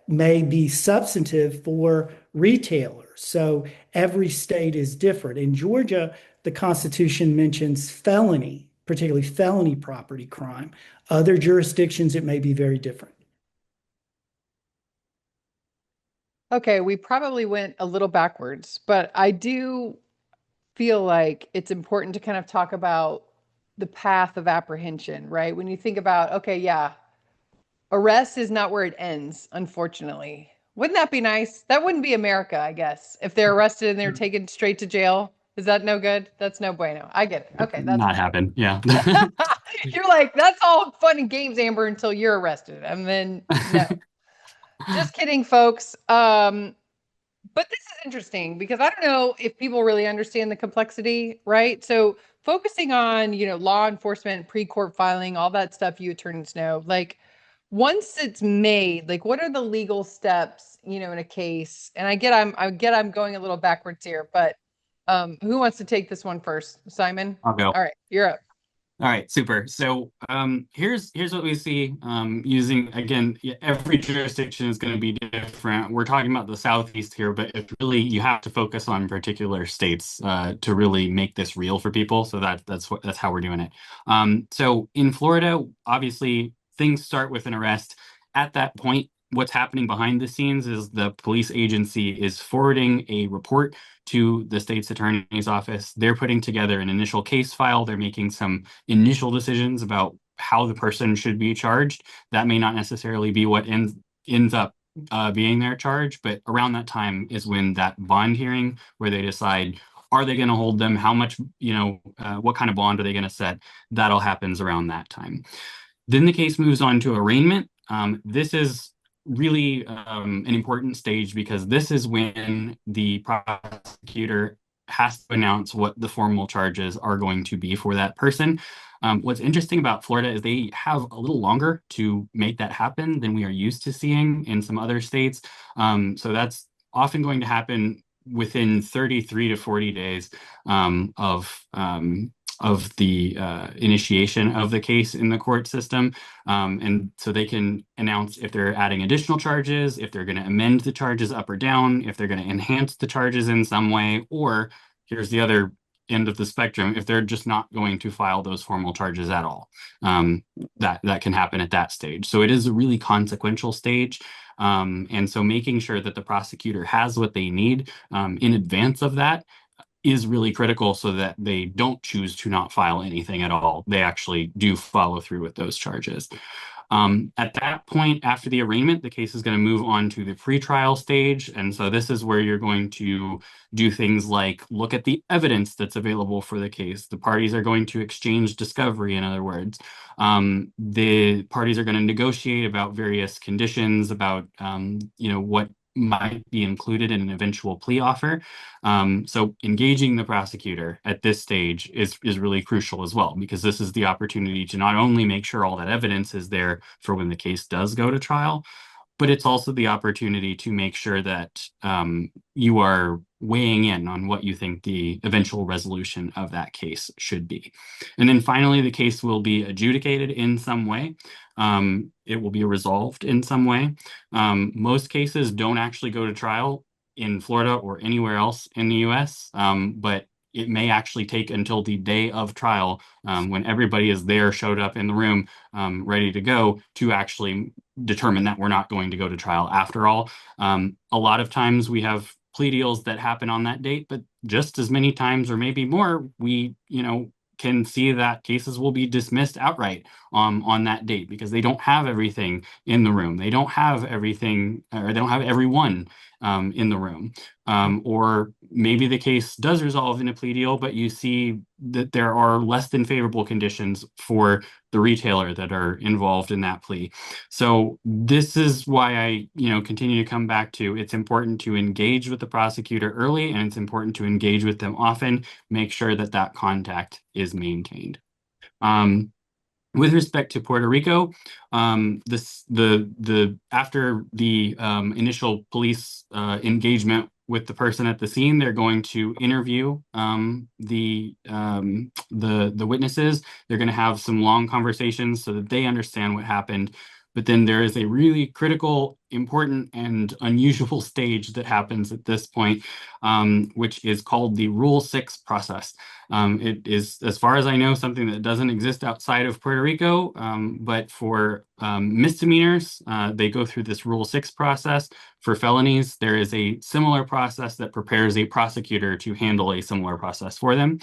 Speaker 3: may be substantive for retailers. So every state is different. In Georgia, the Constitution mentions felony, particularly felony property crime. Other jurisdictions, it may be very different.
Speaker 1: Okay, we probably went a little backwards, but I do feel like it's important to kind of talk about the path of apprehension, right? When you think about, okay, yeah, arrest is not where it ends, unfortunately. Wouldn't that be nice? That wouldn't be America, I guess. If they're arrested and they're taken straight to jail. Is that no good? That's no bueno. I get it. Okay, that's
Speaker 2: Not happen. Yeah.
Speaker 1: fine. You're like, that's all fun and games, Amber, until you're arrested. And then no. Just kidding, folks. But this is interesting because I don't know if people really understand the complexity, right? So focusing on, law enforcement, pre-court filing, all that stuff you attorneys know, like once it's made, like what are the legal steps, in a case? And I get I'm going a little backwards here, but who wants to take this one first? Simon?
Speaker 2: I'll go.
Speaker 1: All right, you're up.
Speaker 2: All right, super. So here's what we see using, again, every jurisdiction is going to be different. We're talking about the Southeast here, but it really you have to focus on particular states to really make this real for people. So that's how we're doing it. So in Florida, obviously things start with an arrest. At that point, what's happening behind the scenes is the police agency is forwarding a report to the state's attorney's office. They're putting together an initial case file. They're making some initial decisions about how the person should be charged. That may not necessarily be what ends up being their charge, but around that time is when that bond hearing, where they decide, are they going to hold them? How much, what kind of bond are they going to set? That all happens around that time. Then the case moves on to arraignment. This is really an important stage because this is when the prosecutor has to announce what the formal charges are going to be for that person. What's interesting about Florida is they have a little longer to make that happen than we are used to seeing in some other states. So that's often going to happen within 33 to 40 days of the initiation of the case in the court system. And so they can announce if they're adding additional charges, if they're going to amend the charges up or down, if they're going to enhance the charges in some way, or here's the other end of the spectrum, if they're just not going to file those formal charges at all. That can happen at that stage. So it is a really consequential stage. And so making sure that the prosecutor has what they need in advance of that is really critical so that they don't choose to not file anything at all. They actually do follow through with those charges. At that point, after the arraignment, the case is going to move on to the pretrial stage. And so this is where you're going to do things like look at the evidence that's available for the case. The parties are going to exchange discovery, in other words. The parties are going to negotiate about various conditions, about what might be included in an eventual plea offer. So engaging the prosecutor at this stage is really crucial as well, because this is the opportunity to not only make sure all that evidence is there for when the case does go to trial, but it's also the opportunity to make sure that you are weighing in on what you think the eventual resolution of that case should be. And then finally, the case will be adjudicated in some way. It will be resolved in some way. Most cases don't actually go to trial in Florida or anywhere else in the US, but it may actually take until the day of trial, when everybody is there, showed up in the room, ready to go, to actually determine that we're not going to go to trial after all. A lot of times we have plea deals that happen on that date, but just as many times or maybe more, we, can see that cases will be dismissed outright on that date because they don't have everything in the room. They don't have everything, or they don't have everyone in the room. Or maybe the case does resolve in a plea deal, but you see that there are less than favorable conditions for the retailer that are involved in that plea. So this is why I, continue to come back to, it's important to engage with the prosecutor early, and it's important to engage with them often, make sure that that contact is maintained. With respect to Puerto Rico, the after the initial police engagement with the person at the scene, they're going to interview the witnesses. They're going to have some long conversations so that they understand what happened. But then there is a really critical, important, and unusual stage that happens at this point, which is called the Rule 6 process. It is, as far as I know, something that doesn't exist outside of Puerto Rico, but for misdemeanors, they go through this Rule 6 process. For felonies, there is a similar process that prepares a prosecutor to handle a similar process for them.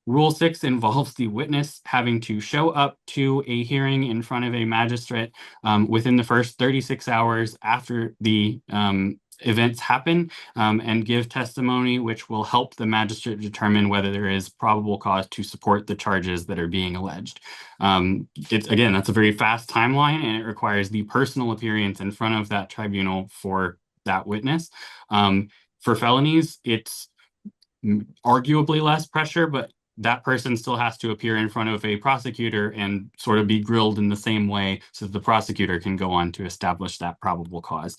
Speaker 2: Rule 6 involves the witness having to show up to a hearing in front of a magistrate within the first 36 hours after the events happen, and give testimony which will help the magistrate determine whether there is probable cause to support the charges that are being alleged. Again, that's a very fast timeline, and it requires the personal appearance in front of that tribunal for that witness. For felonies, it's arguably less pressure, but that person still has to appear in front of a prosecutor and sort of be grilled in the same way so that the prosecutor can go on to establish that probable cause.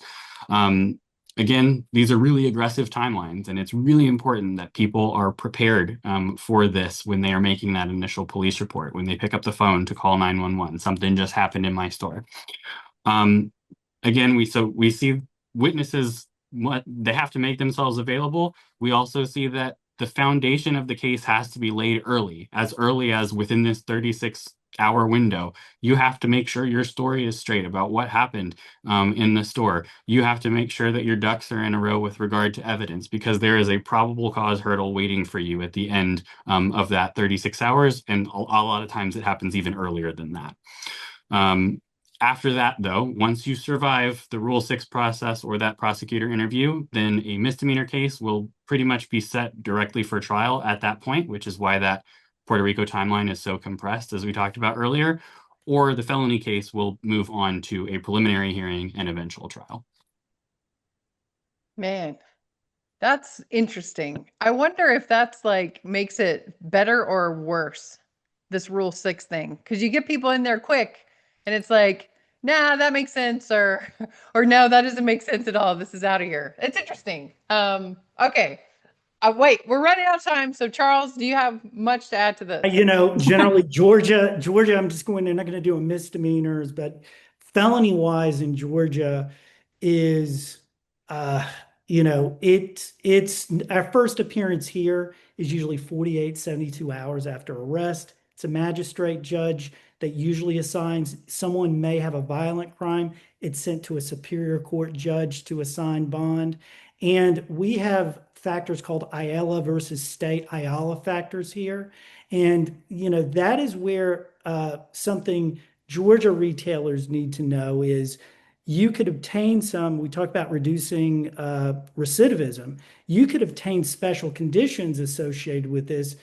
Speaker 2: Again, these are really aggressive timelines, and it's really important that people are prepared for this when they are making that initial police report, when they pick up the phone to call 911. Something just happened in my store. Again, we see witnesses, what they have to make themselves available. We also see that the foundation of the case has to be laid early as within this 36-hour window. You have to make sure your story is straight about what happened in the store. You have to make sure that your ducks are in a row with regard to evidence, because there is a probable cause hurdle waiting for you at the end of that 36 hours. And a lot of times it happens even earlier than that. After that, though, once you survive the Rule 6 process or that prosecutor interview, then a misdemeanor case will pretty much be set directly for trial at that point, which is why that Puerto Rico timeline is so compressed, as we talked about earlier. Or the felony case will move on to a preliminary hearing and eventual trial.
Speaker 1: Man, that's interesting. I wonder if that's makes it better or worse, this Rule 6 thing, because you get people in there quick and it's like, nah, that makes sense, or or no, that doesn't make sense at all. This is out of here. It's interesting. Okay. Wait, we're running out of time. So Charles, do you have much to add to this?
Speaker 3: Generally Georgia, I'm just going, they're not going to do a misdemeanors, but felony wise in Georgia is, it's our first appearance here is usually 48, 72 hours after arrest. It's a magistrate judge that usually assigns, someone may have a violent crime. It's sent to a superior court judge to assign bond. And we have factors called Ayala versus state Ayala factors here. And, that is where something Georgia retailers need to know is you could obtain we talk about reducing recidivism. You could obtain special conditions associated with this,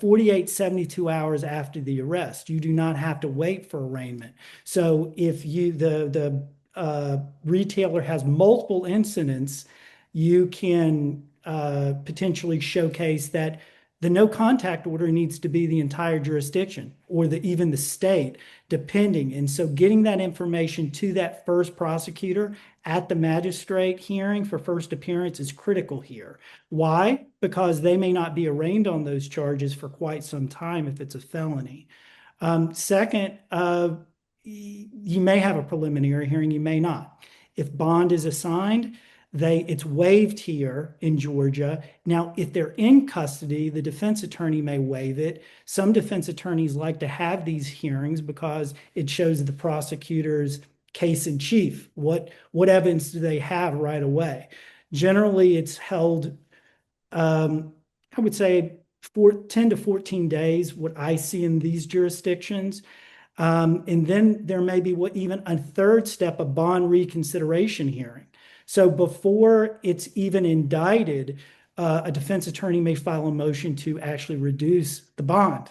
Speaker 3: 48, 72 hours after the arrest. You do not have to wait for arraignment. So if the retailer has multiple incidents, you can potentially showcase that The no contact order needs to be the entire jurisdiction or even the state, depending. And so getting that information to that first prosecutor at the magistrate hearing for first appearance is critical here. Why? Because they may not be arraigned on those charges for quite some time if it's a felony. Second, you may have a preliminary hearing, you may not. If bond is assigned, it's waived here in Georgia. Now, if they're in custody, the defense attorney may waive it. Some defense attorneys like to have these hearings because it shows the prosecutor's case in chief. What evidence do they have right away? Generally, it's held, I would say, 10 to 14 days, what I see in these jurisdictions. And then there may be even a third step, a bond reconsideration hearing. So before it's even indicted, a defense attorney may file a motion to actually reduce the bond.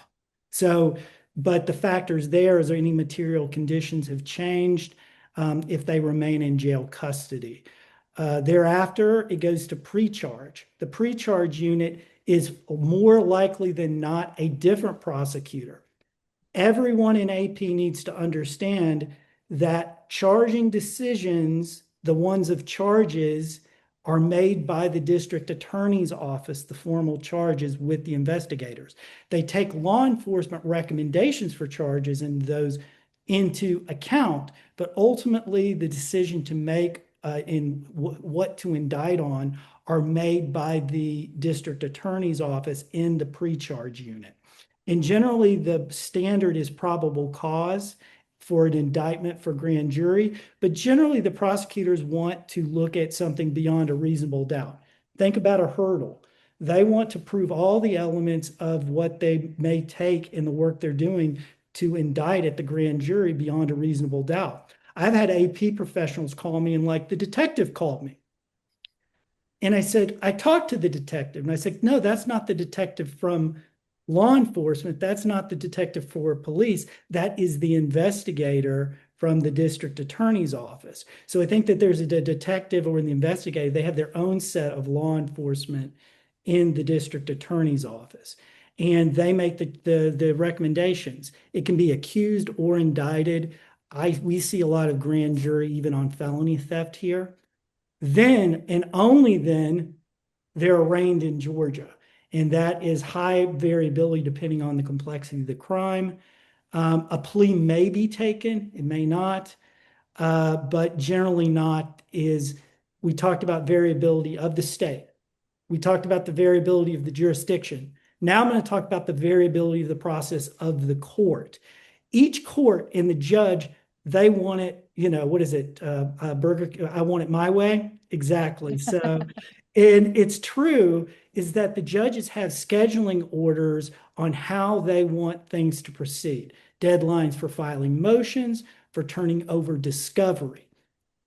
Speaker 3: So, but the factors there is any material conditions have changed if they remain in jail custody. Thereafter, it goes to pre-charge. The pre-charge unit is more likely than not a different prosecutor. Everyone in AP needs to understand that charging decisions, the ones of charges, are made by the district attorney's office, the formal charges with the investigators. They take law enforcement recommendations for charges and those into account, but ultimately the decision to make in what to indict on are made by the district attorney's office in the pre-charge unit. And generally, the standard is probable cause for an indictment for grand jury, but generally the prosecutors want to look at something beyond a reasonable doubt. Think about a hurdle. They want to prove all the elements of what they may take in the work they're doing to indict at the grand jury beyond a reasonable doubt. I've had AP professionals call me and the detective called me. And I said, I talked to the detective. And I said, no, that's not the detective from law enforcement. That's not the detective for police. That is the investigator from the district attorney's office. So I think that there's a detective or the investigator, they have their own set of law enforcement in the district attorney's office. And they make the recommendations. It can be accused or indicted. We see a lot of grand jury even on felony theft here. Then and only then they're arraigned in Georgia. And that is high variability depending on the complexity of the crime. A plea may be taken, it may not, but generally not we talked about variability of the state. We talked about the variability of the jurisdiction. Now I'm going to talk about the variability of the process of the court. Each court and the judge, they want it, what is it? I want it my way. Exactly. So, and it's true is that the judges have scheduling orders on how they want things to proceed. Deadlines for filing motions, for turning over discovery.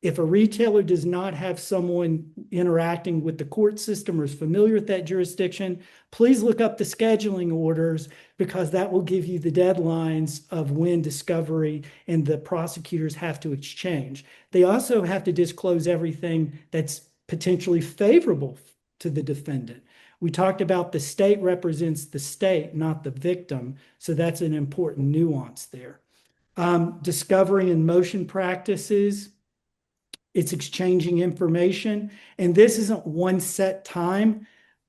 Speaker 3: If a retailer does not have someone interacting with the court system or is familiar with that jurisdiction, please look up the scheduling orders because that will give you the deadlines of when discovery and the prosecutors have to exchange. They also have to disclose everything that's potentially favorable to the defendant. We talked about the state represents the state, not the victim. So that's an important nuance there. Discovery and motion practices. It's exchanging information. And this isn't one set time.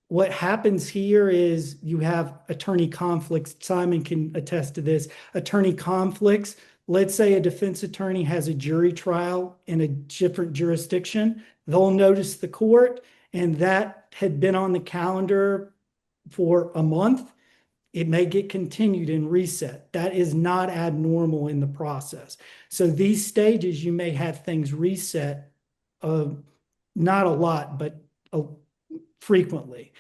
Speaker 3: What happens here is you have attorney conflicts. Simon can attest to this. Attorney conflicts. Let's say a defense attorney has a jury trial in a different jurisdiction. They'll notice the court, and that had been on the calendar for a month. It may get continued and reset. That is not abnormal in the process. So these stages, you may have things reset, not a lot, but frequently.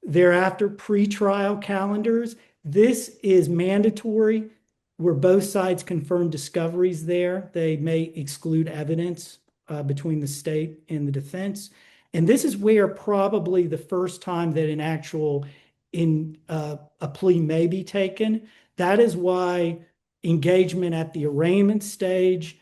Speaker 3: Thereafter, pre-trial calendars. This is mandatory where both sides confirm discoveries there. They may exclude evidence between the state and the defense. And this is where probably the first time that an actual a plea may be taken. That is why engagement at the arraignment stage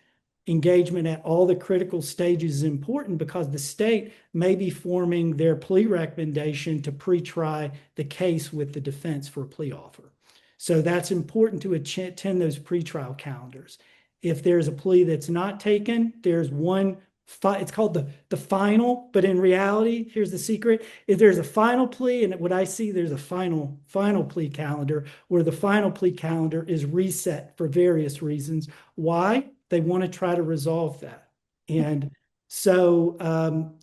Speaker 3: engagement at all the critical stages is important because the state may be forming their plea recommendation to pre-try the case with the defense for a plea offer. So that's important to attend those pretrial calendars. If there's a plea that's not taken, there's one, it's called the final, but in reality, here's the secret. If there's a final plea, and what I see, there's a final plea calendar where the final plea calendar is reset for various reasons. Why? They want to try to resolve that. And so,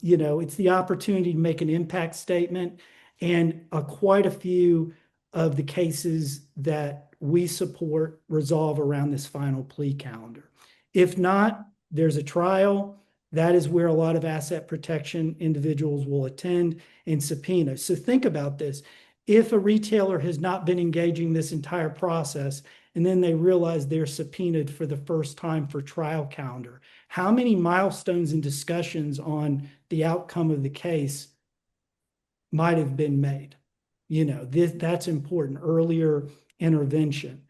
Speaker 3: it's the opportunity to make an impact statement, and quite a few of the cases that we support resolve around this final plea calendar. If not, there's a trial. That is where a lot of asset protection individuals will attend and subpoena. So think about this. If a retailer has not been engaging this entire process, and then they realize they're subpoenaed for the first time for trial calendar, how many milestones and discussions on the outcome of the case might have been made? That's important, earlier intervention.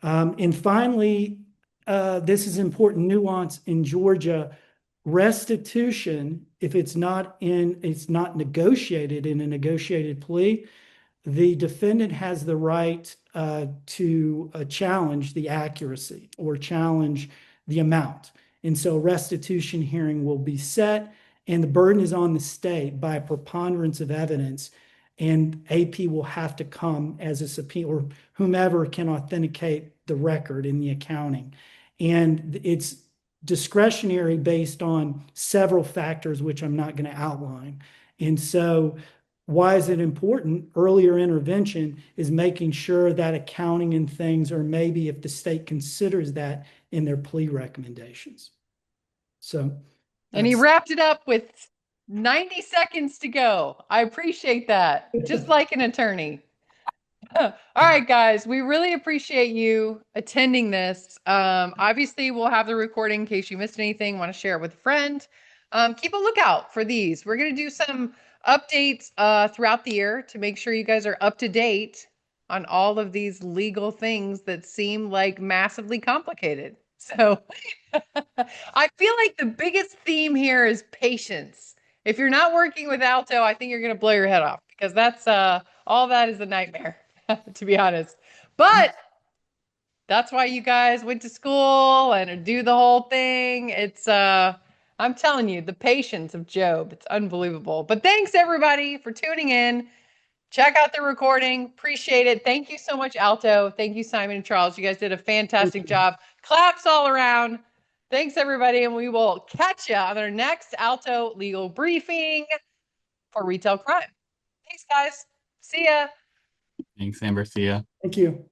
Speaker 3: And finally, this is important nuance in Georgia. Restitution, if it's not negotiated in a negotiated plea, the defendant has the right to challenge the accuracy or challenge the amount. And so a restitution hearing will be set, and the burden is on the state by a preponderance of evidence, and AP will have to come as a subpoena, or whomever can authenticate the record in the accounting. And it's discretionary based on several factors, which I'm not going to outline. And so why is it important? Earlier intervention is making sure that accounting and things, or maybe if the state considers that in their plea recommendations. So,
Speaker 1: and he wrapped it up with 90 seconds to go. I appreciate that. Just like an attorney. All right, guys, we really appreciate you attending this. Obviously, we'll have the recording in case you missed anything, want to share it with a friend. Keep a lookout for these. We're going to do some updates throughout the year to make sure you guys are up to date on all of these legal things that seem like massively complicated. So I feel like the biggest theme here is patience. If you're not working with ALTO, I think you're going to blow your head off, because that's all that is a nightmare, to be honest. But that's why you guys went to school and do the whole thing. It's I'm telling you, the patience of Job. It's unbelievable. But thanks everybody for tuning in. Check out the recording. Appreciate it. Thank you so much, Alto. Thank you, Simon and Charles. You guys did a fantastic job. Claps all around. Thanks, everybody. And we will catch you on our next Alto legal briefing for retail crime. Thanks, guys. See ya.
Speaker 2: Thanks, Amber. See ya.
Speaker 3: Thank you.